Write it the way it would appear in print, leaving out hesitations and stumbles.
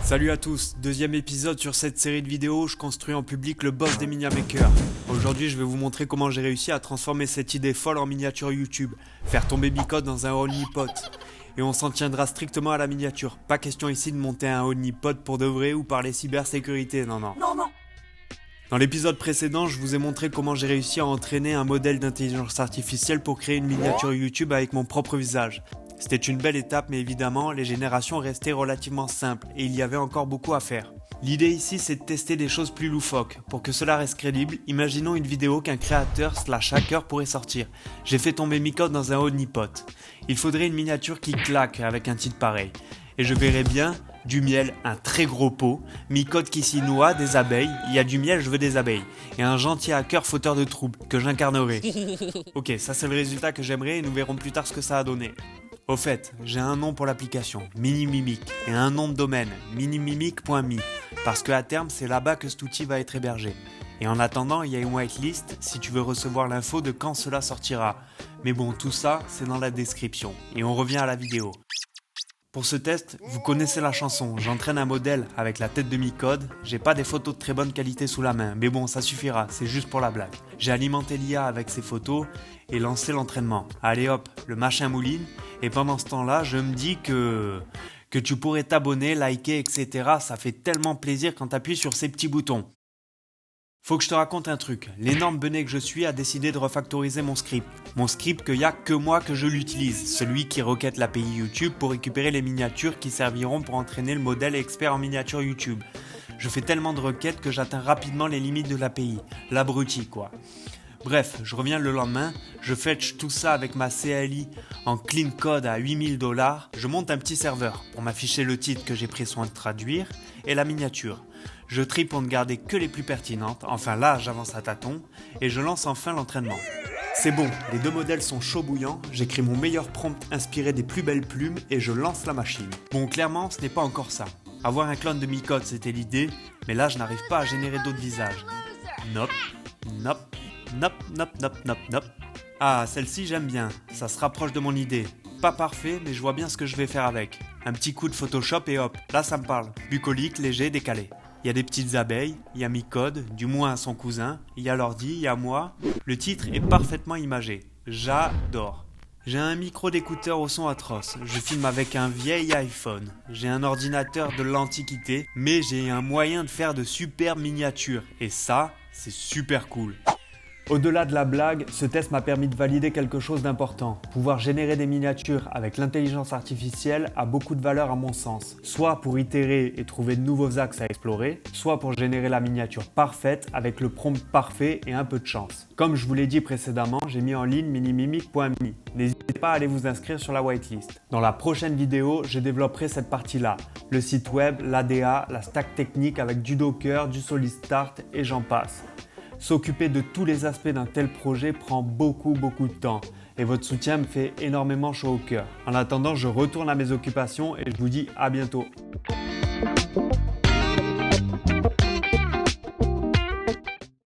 Salut à tous, deuxième épisode sur cette série de vidéos où je construis en public le boss des Miniamakers. Aujourd'hui je vais vous montrer comment j'ai réussi à transformer cette idée folle en miniature YouTube, faire tomber Micode dans un Omnipod. Et on s'en tiendra strictement à la miniature, pas question ici de monter un Omnipod pour de vrai ou parler cybersécurité, non. Dans l'épisode précédent, je vous ai montré comment j'ai réussi à entraîner un modèle d'intelligence artificielle pour créer une miniature YouTube avec mon propre visage. C'était une belle étape, mais évidemment, les générations restaient relativement simples et il y avait encore beaucoup à faire. L'idée ici, c'est de tester des choses plus loufoques. Pour que cela reste crédible, imaginons une vidéo qu'un créateur/hacker pourrait sortir. J'ai fait tomber Micode dans un Omnipod. Il faudrait une miniature qui claque avec un titre pareil. Et je verrais bien du miel, un très gros pot, Micode qui s'y noie, des abeilles, il y a du miel, je veux des abeilles, et un gentil hacker fauteur de troubles, que j'incarnerai. Ok, ça c'est le résultat que j'aimerais et nous verrons plus tard ce que ça a donné. Au fait, j'ai un nom pour l'application, Minimimic, et un nom de domaine, minimimic.me, parce qu'à terme c'est là-bas que cet outil va être hébergé. Et en attendant, il y a une whitelist si tu veux recevoir l'info de quand cela sortira. Mais bon, tout ça, c'est dans la description, et on revient à la vidéo. Pour ce test, vous connaissez la chanson, j'entraîne un modèle avec la tête de Micode, j'ai pas des photos de très bonne qualité sous la main, mais bon ça suffira, c'est juste pour la blague. J'ai alimenté l'IA avec ces photos et lancé l'entraînement. Allez hop, le machin mouline, et pendant ce temps-là, je me dis que tu pourrais t'abonner, liker, etc. Ça fait tellement plaisir quand t'appuies sur ces petits boutons. Faut que je te raconte un truc, l'énorme benet que je suis a décidé de refactoriser mon script. Mon script qu'il n'y a que moi que je l'utilise, celui qui requête l'API YouTube pour récupérer les miniatures qui serviront pour entraîner le modèle expert en miniature YouTube. Je fais tellement de requêtes que j'atteins rapidement les limites de l'API, l'abruti quoi. Bref, je reviens le lendemain, je fetch tout ça avec ma CLI en clean code à 8000$, je monte un petit serveur pour m'afficher le titre que j'ai pris soin de traduire et la miniature. Je trie pour ne garder que les plus pertinentes, enfin là j'avance à tâtons, et je lance enfin l'entraînement. C'est bon, les deux modèles sont chauds bouillants, j'écris mon meilleur prompt inspiré des plus belles plumes et je lance la machine. Bon clairement ce n'est pas encore ça. Avoir un clone de Micode c'était l'idée, mais là je n'arrive pas à générer d'autres visages. Nope. Ah, celle-ci j'aime bien, ça se rapproche de mon idée. Pas parfait, mais je vois bien ce que je vais faire avec. Un petit coup de Photoshop et hop, là ça me parle. Bucolique, léger, décalé. Il y a des petites abeilles, il y a Micode, du moins son cousin, il y a l'ordi, il y a moi. Le titre est parfaitement imagé. J'adore. J'ai un micro d'écouteur au son atroce, je filme avec un vieil iPhone. J'ai un ordinateur de l'antiquité, mais j'ai un moyen de faire de super miniatures. Et ça, c'est super cool. Au-delà de la blague, ce test m'a permis de valider quelque chose d'important. Pouvoir générer des miniatures avec l'intelligence artificielle a beaucoup de valeur à mon sens. Soit pour itérer et trouver de nouveaux axes à explorer, soit pour générer la miniature parfaite avec le prompt parfait et un peu de chance. Comme je vous l'ai dit précédemment, j'ai mis en ligne minimimic.me. N'hésitez pas à aller vous inscrire sur la whitelist. Dans la prochaine vidéo, je développerai cette partie-là. Le site web, l'ADA, la stack technique avec du Docker, du Solid Start et j'en passe. S'occuper de tous les aspects d'un tel projet prend beaucoup de temps et votre soutien me fait énormément chaud au cœur. En attendant, je retourne à mes occupations et je vous dis à bientôt.